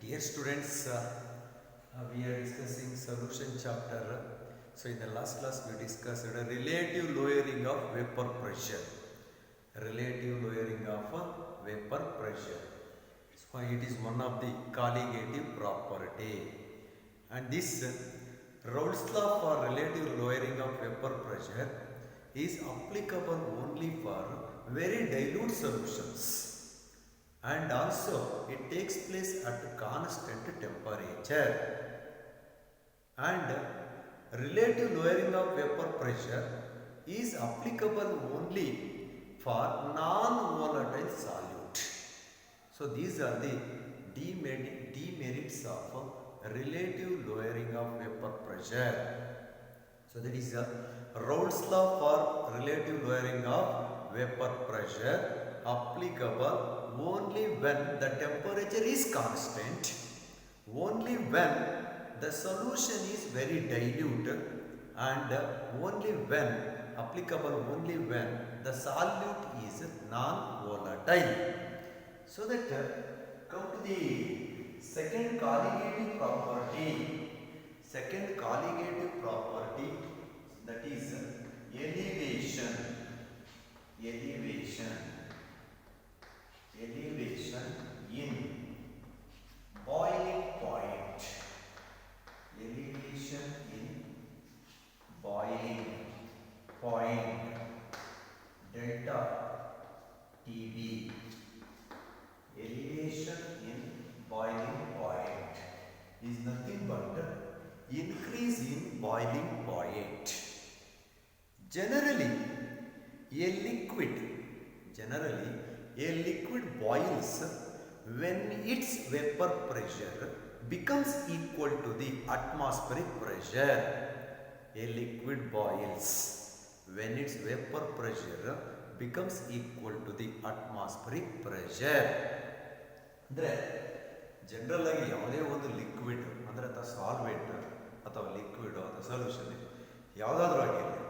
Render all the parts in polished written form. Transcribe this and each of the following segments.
Dear students, we are discussing solution chapter. So in the last class we discussed a relative lowering of vapor pressure. Relative lowering of vapor pressure. So it is one of the colligative property. And this Raoult's law for relative lowering of vapor pressure is applicable only for very dilute solutions. And also it takes place at constant temperature. And relative lowering of vapor pressure is applicable only for non-volatile solute. So these are the demerits of relative lowering of vapor pressure. So that is Raoult's law for relative lowering of vapor pressure applicable only when the temperature is constant, only when the solution is very dilute, and only when the solute is non-volatile. So that come to the second colligative property. Second colligative property, that is elevation in boiling point. Elevation in boiling point, delta TB. Elevation in boiling point is nothing but increase in boiling point. Generally a liquid boils when its vapor pressure becomes equal to the atmospheric pressure. A liquid boils when its vapor pressure becomes equal to the atmospheric pressure. ಅಂದರೆ general ಆಗಿ ಯಾವುದೇ ಒಂದು liquid ಅಂದರೆ ಅಥವಾ solvent ಅಥವಾ liquid ಅಥವಾ solution ಯಾವುದಾದ್ರೂ ಆಗಿರಲಿ,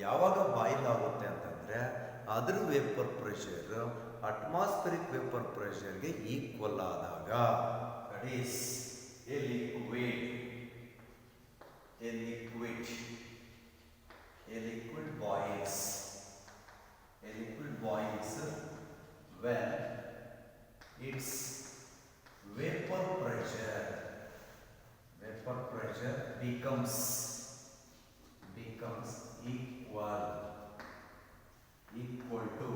ಯಾವಾಗ ಬಾಯ್ಲ್ ಆಗುತ್ತೆ ಅಂತಂದರೆ ಅದರ ವೇಪರ್ ಪ್ರೆಷರ್ ಅಟ್ಮಾಸ್ಫರಿಕ್ ವೇಪರ್ ಪ್ರೆಷರ್ಗೆ ಈಕ್ವಲ್ ಆದಾಗ, that is a liquid boils when its vapor pressure becomes equal to the atmospheric pressure.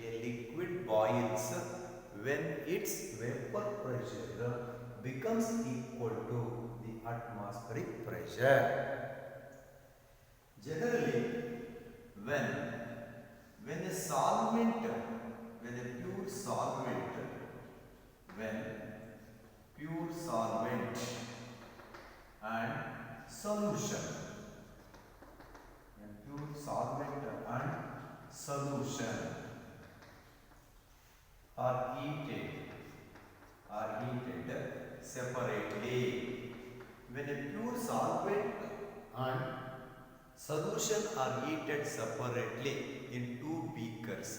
A liquid boils when its vapor pressure becomes equal to the atmospheric pressure. Generally, when a pure solvent and solution are heated separately. When a pure solvent and solution are heated separately in two beakers,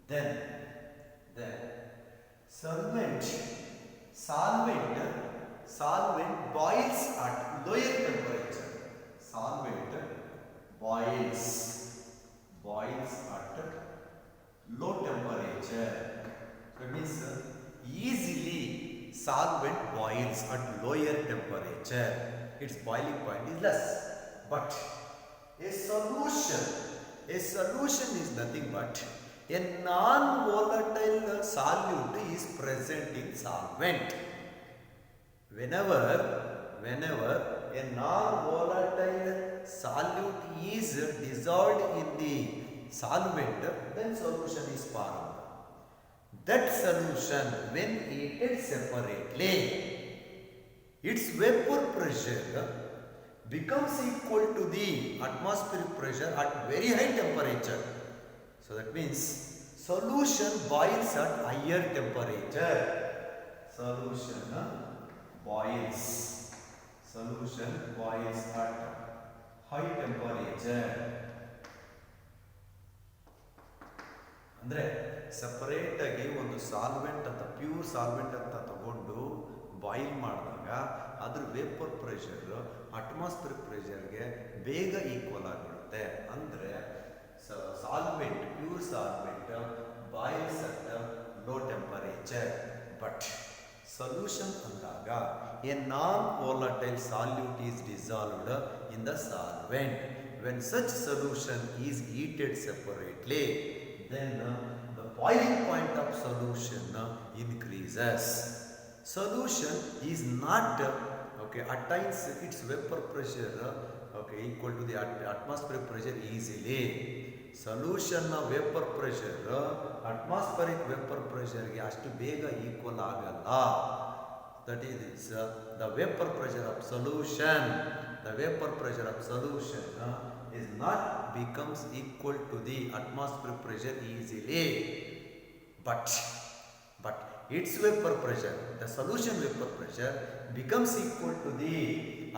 then solvent boils at lower temperature. Solvent boils at low temperature. So it means easily solvent boils at lower temperature. Its boiling point is less. But a solution is nothing but a non-volatile solute is present in solvent. Whenever a non-volatile solute is dissolved in the solvent, then solution is formed. That solution, when heated separately, its vapor pressure becomes equal to the atmospheric pressure at very high temperature. So that means solution boils at higher temperature. Solution boils Solution boils at high temperature. ಅಂದರೆ separate ಆಗಿ ಒಂದು solvent ಅಂತ pure solvent ಅಂತ ತಗೊಂಡು boil ಮಾಡಿದಾಗ ಅದ್ರ vapour pressure atmosphere ಪ್ರೆಷರ್ಗೆ ಬೇಗ equal ಆಗಿಬಿಡುತ್ತೆ. ಅಂದರೆ solvent pure solvent boils at low temperature. But solution ಅಂದಾಗ a non volatile solute is dissolved in the solvent. When such solution is heated separately, then the boiling point of solution increases. Solution is not attains its vapor pressure equal to the atmospheric pressure easily. Solution vapor pressure atmospheric vapor pressure ಗೆ ಅಷ್ಟು ಬೇಗ equal ಆಗಲ್ಲ. That is the vapor pressure of solution. The vapor pressure of solution is not becomes equal to the atmospheric pressure easily. But its vapor pressure, the solution vapor pressure becomes equal to the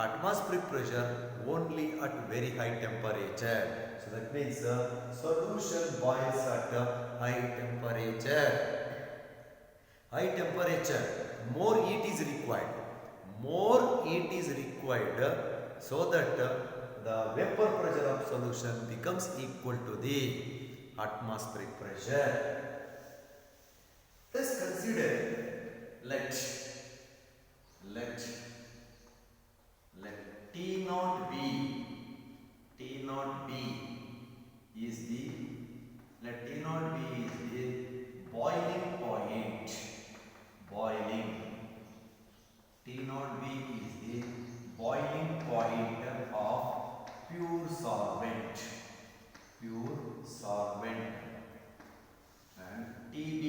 atmospheric pressure only at very high temperature. So that means solution boils at high temperature. High temperature, more heat is required. More heat is required so that the vapor pressure of solution becomes equal to the atmospheric pressure. Let's consider let T naught B is the boiling point. T naught B is the boiling point of pure solvent, and TB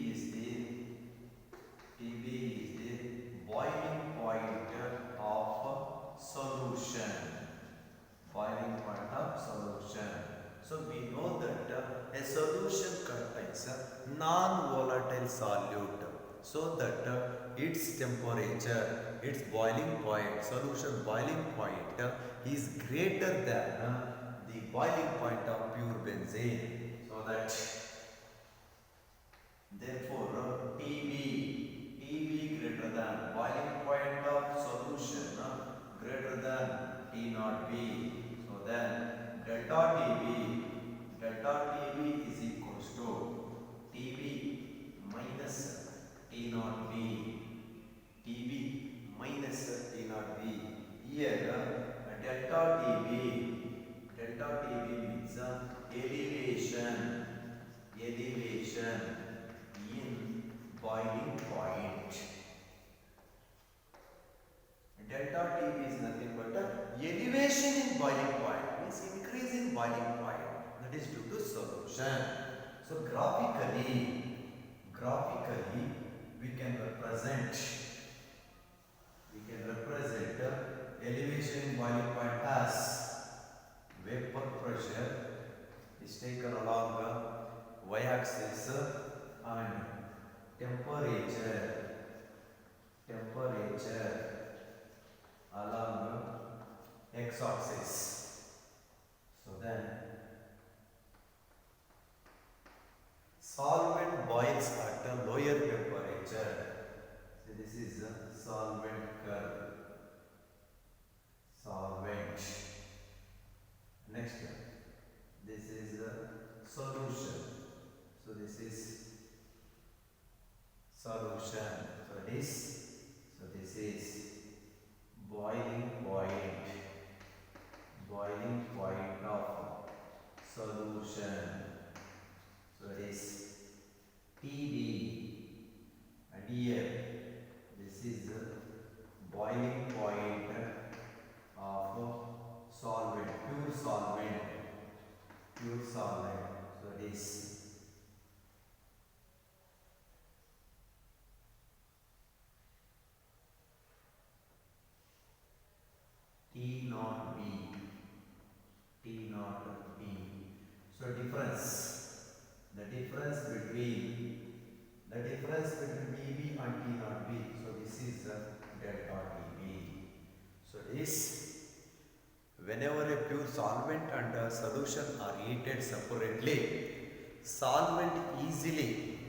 is the boiling point of solution. So we know that a solution contains a non-volatile solute, so that its temperature, its boiling point, solution boiling point is greater than the boiling point of pure benzene. So that therefore TB greater than boiling point of solution greater than T naught B. So then delta TB is equals to TB minus T naught B. TB minus T naught B. Here delta TB means elevation in boiling point. Delta TB is nothing but elevation in boiling point, means increase in boiling point, that is due to solution. So graphically we can represent elevation in boiling point as vapor pressure is taken along y-axis and temperature along x-axis. So then solvent boils at a lower temperature. So this is a solvent curve. Next, this is a solution. So this is solution. So this is boiling point of solution. So it is TB, and here this is the boiling point of solvent, pure solvent. So it is solvent and solution are heated separately, solvent easily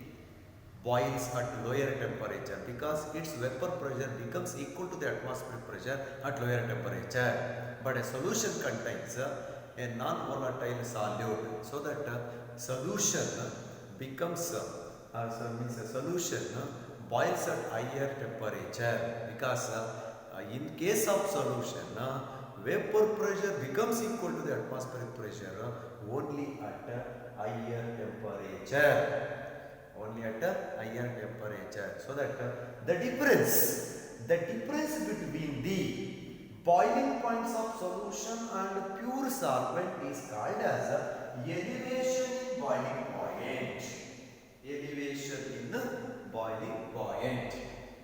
boils at lower temperature because its vapor pressure becomes equal to the atmospheric pressure at lower temperature. But a solution contains a non-volatile solute, so that solution becomes means a solution boils at higher temperature because in case of solution vapor pressure becomes equal to the atmospheric pressure only at a higher temperature. Only at a higher temperature. So that the difference between the boiling points of solution and pure solvent is called as elevation in boiling point. Elevation in boiling point.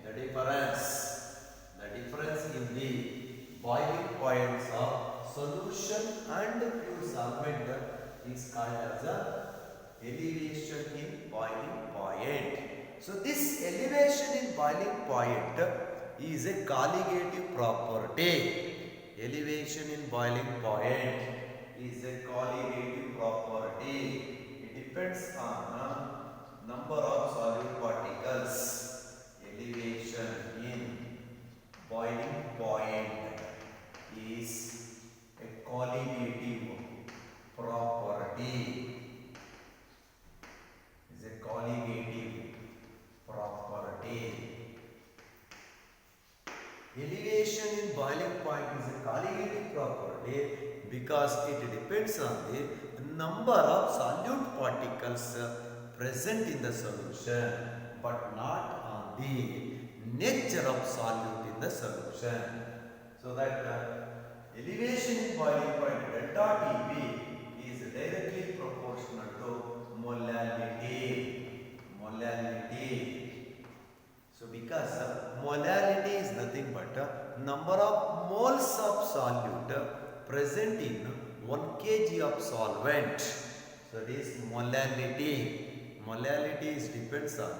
The difference in the boiling points of solution and pure solvent is called as elevation in boiling point. So this elevation in boiling point is a colligative property. Elevation in boiling point is a colligative property. It depends on number of solute particles. Elevation in boiling point is a colligative property. Colligative property. Elevation in boiling point is a colligative property because it depends on the number of solute particles present in the solution, but not on the nature of solute in the solution. So that elevation in boiling point delta Tb is directly proportional to molality. So because molality is nothing but number of moles of solute present in 1 kg of solvent. So it is molality. Molality is depends on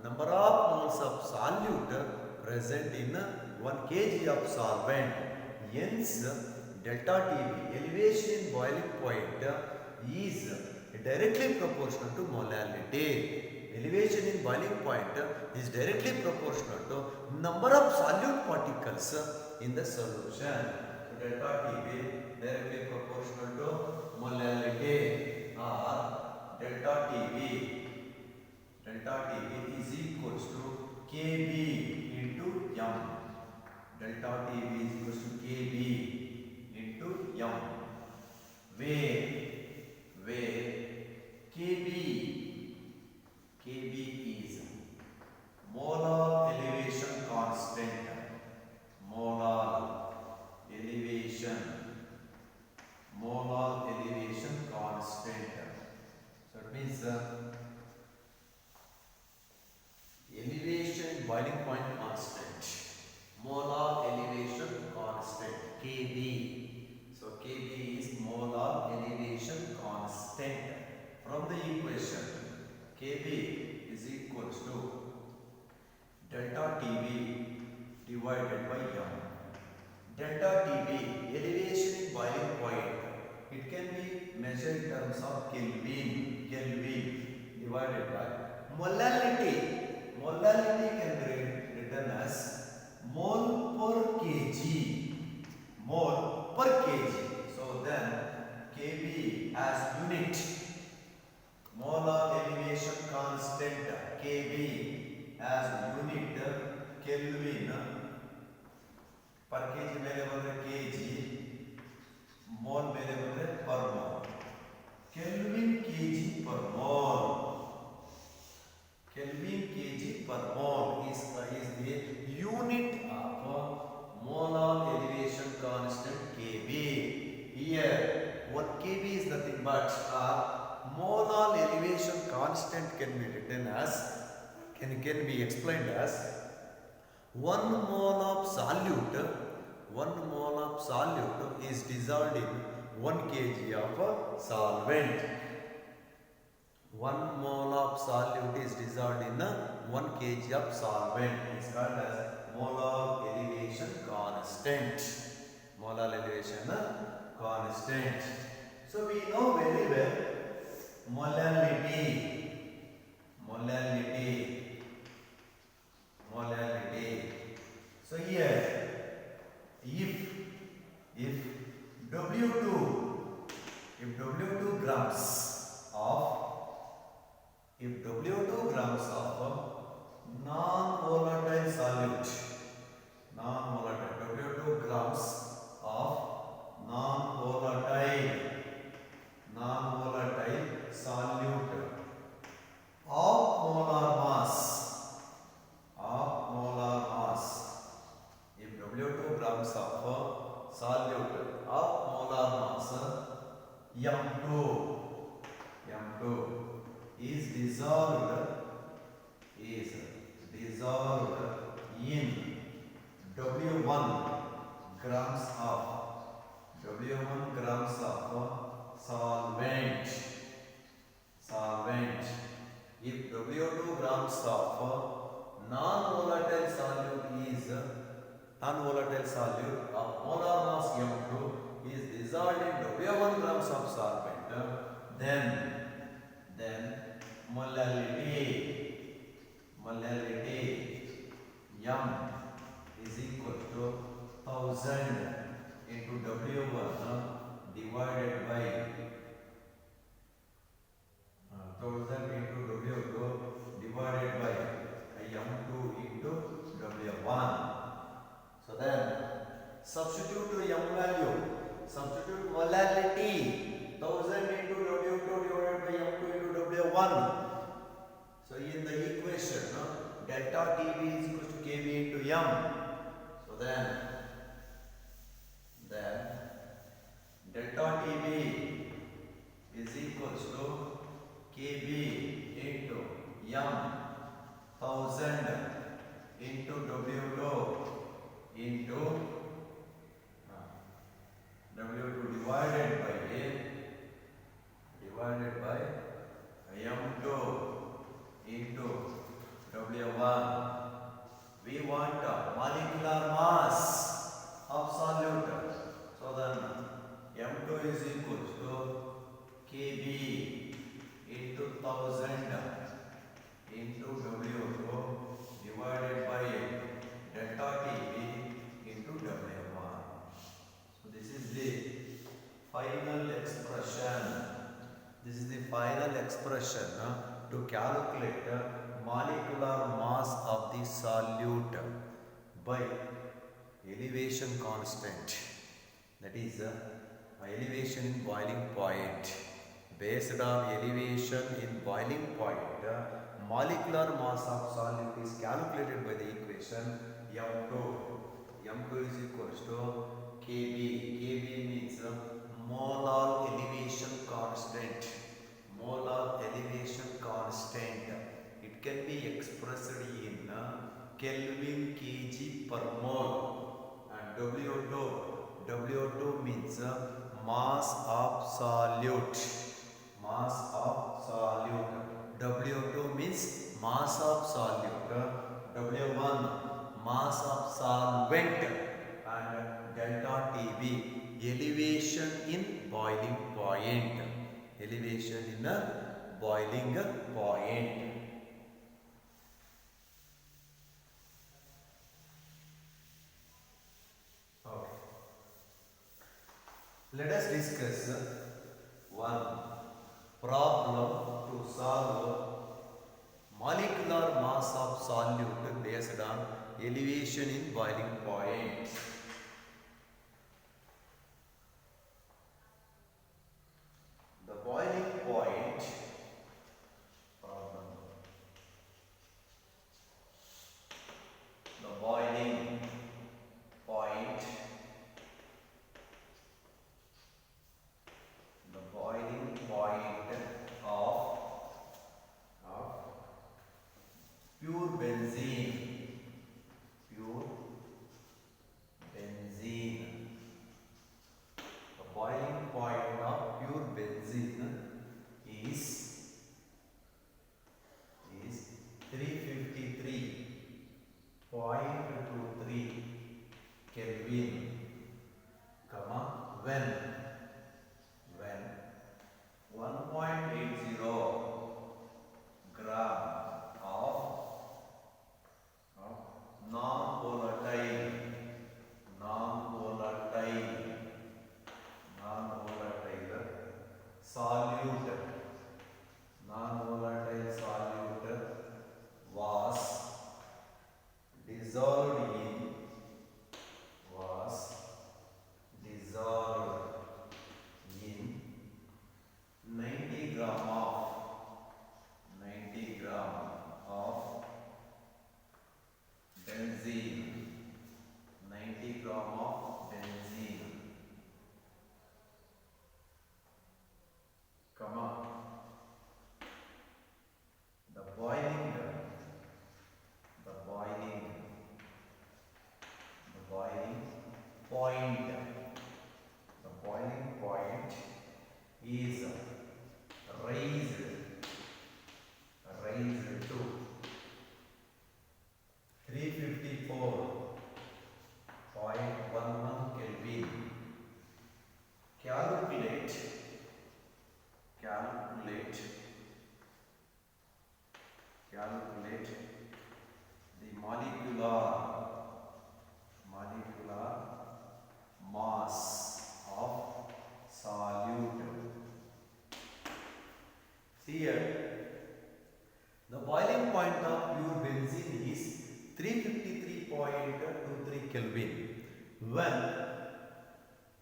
number of moles of solute present in 1 kg of solvent. Hence delta Tb, elevation in boiling point, is directly proportional to molality. Elevation in boiling point is directly proportional to number of solute particles in the solution. So delta Tb directly proportional to molality, or delta Tb is equals to Kb into m. Delta Tb is equals to Kb into m, where Kb is molar elevation constant. Molar elevation constant. So it means elevation in boiling point constant. Molar elevation constant Kb. So Kb is molar elevation constant. From the equation, Kb is equals to delta Tb divided by m. Delta Tb, elevation in boiling point, it can be measured in terms of Kelvin divided by molality. Molality can be written as mole per kg. Mole per kg. So then Kb as unit. Molar elevation constant Kb as unit Kelvin per kg ಮೇಲೆ ಬಂದ್ರೆ kg, mole ಮೇಲೆ ಬಂದ್ರೆ per mole. Kelvin kg per mole. Kelvin kg per mole is the unit of molar elevation constant Kb. Here 1 Kb is nothing but molar elevation constant can be written as can be explained as 1 mole of solute is dissolved in 1 kg of solvent. 1 mole of solute is dissolved in 1 kg of solvent. It is called as molar elevation constant. Molar elevation constant. So we know very well molality, molality, molality. So here, if W2, if W2 grams of, if W2 grams of non-volatile solute, non-volatile, W2 grams of non-volatile solute of molar mass, of molar mass. If W2 grams of solute of molar mass M2 is dissolved in W1 grams of solvent. If W2 grams of non-volatile solute of molar mass M2 is dissolved in W1 grams of solvent, then molality M is equal to 1000 into W1 divided by 1000 into W2 divided by M2 into W1. So then substitute to M value, substitute molality 1000 into W2 divided by M2 into W1. So in the equation, delta TB is equal to KB into M. So then delta TB is equals to KB into M 1000 into W2 into W2 divided by M2 into W1. We want molecular mass of solute. So then M2 is equal to KB into 1000 into W2 divided by delta TB into W1. So this is the final expression. This is the final expression to calculate molecular mass of the solute by elevation constant, that is elevation in boiling point. Based on elevation in boiling point, molecular mass of solute is calculated by the equation M2 is equals to KB. KB means molar elevation constant. Molar elevation constant. It can be expressed in Kelvin kg per mole. And W2 means mass of solute. Mass of solute. W2 means mass of solute. W1 mass of solvent. And delta TB elevation in boiling point. Elevation in a boiling point. Okay. Let us discuss one problem to solve molecular mass of solute based on elevation in boiling point. The boiling point problem. The boiling point. The boiling point of pure benzene. Pure calculate the molecular mass of solute. Here, the boiling point of pure benzene is 353.23 Kelvin when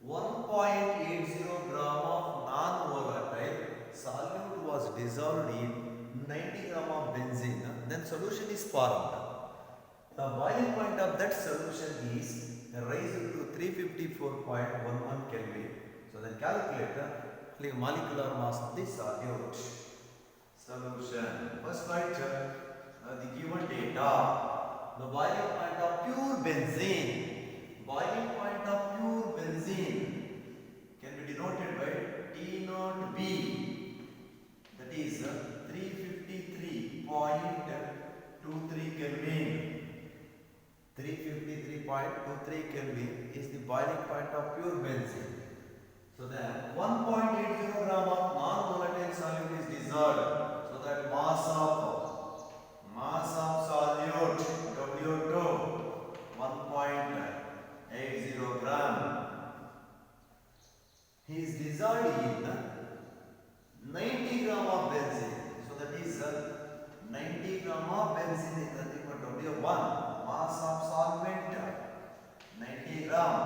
1.80 gram of non-volatile solute was dissolved in 90 gram of benzene, then solution is formed. The boiling point of that solution is raised to 354.11 Kelvin. So then calculate the molecular mass of the solute. Solution. First write the given data. The boiling point of pure benzene. Boiling point of pure benzene can be denoted by T naught B. That is 353.23 Kelvin. 353.23 Kelvin is the boiling point of pure benzene. So then 1.80 gram of non-volatile solute is dissolved. So that mass of solute W2 1.80 gram is dissolved in 90 gram of benzene. So that is 90 gram of benzene is nothing but W1. Mass of solvent 90 gram.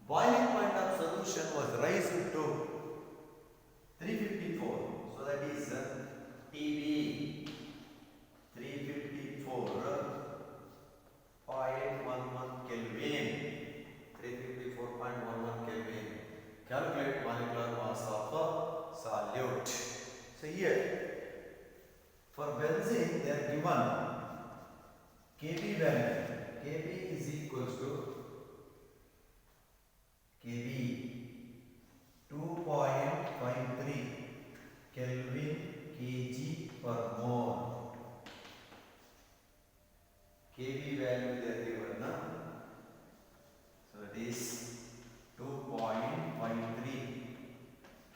Boiling point of solution was raised to 354. So that is TB 354.11 Kelvin. 354.11 Kelvin. Calculate molecular mass of solute. So here for benzene they are given Kb value. Kb is equals to Kb 2.53 Kelvin kg per mole. Kb value they are given. So it is 2.53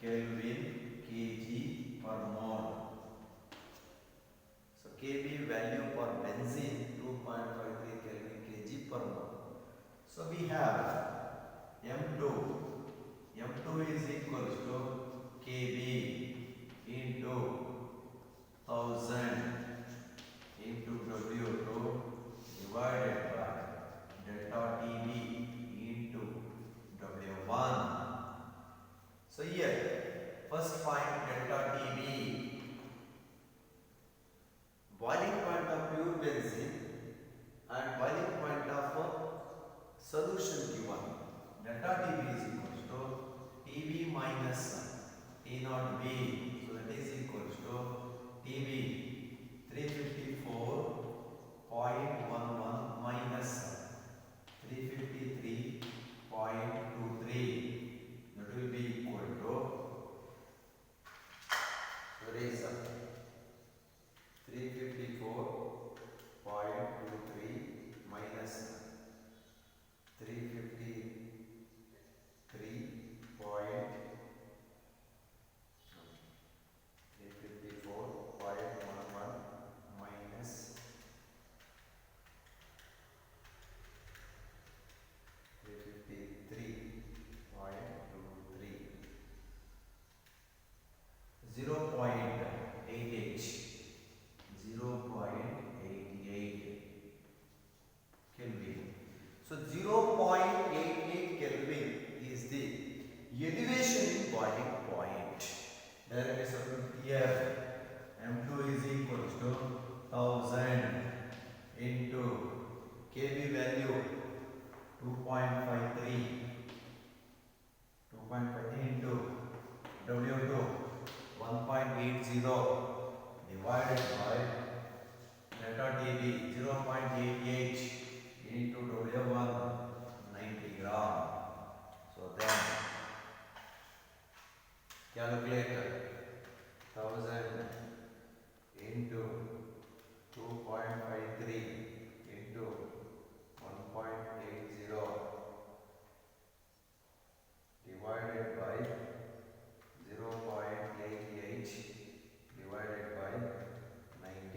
Kelvin kg per mole. So Kb value for benzene 2.53 Kelvin kg per mole. So we have M2 is equals to Kb into 1000 into W2 divided by delta TB into W1. So here first find delta TB. Boiling point of pure benzene and boiling point of solution given. Delta TB is equals to TB minus T naught B. So that is equals to TB 354.11 minus 353.23. That will be equal to, that is 354.23 minus 354.11 minus 353.23 0.88 Kelvin. So 0.88 Kelvin is the elevation in boiling point. Directly substitute here. M2 is equals to 1000 into Kb value 2.53 into W2 1.80 divided by delta TB 0.88 into W1 90 gram. So then calculate 1000 into 2.53 into 1.80 divided by 0.88 divided by 90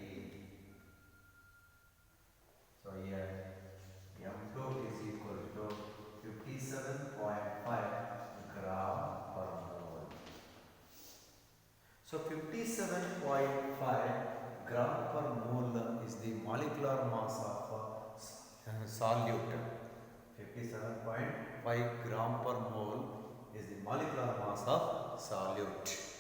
57.5 gram per mole is the molecular mass of solute. 57.5 gram per mole is the molecular mass of solute.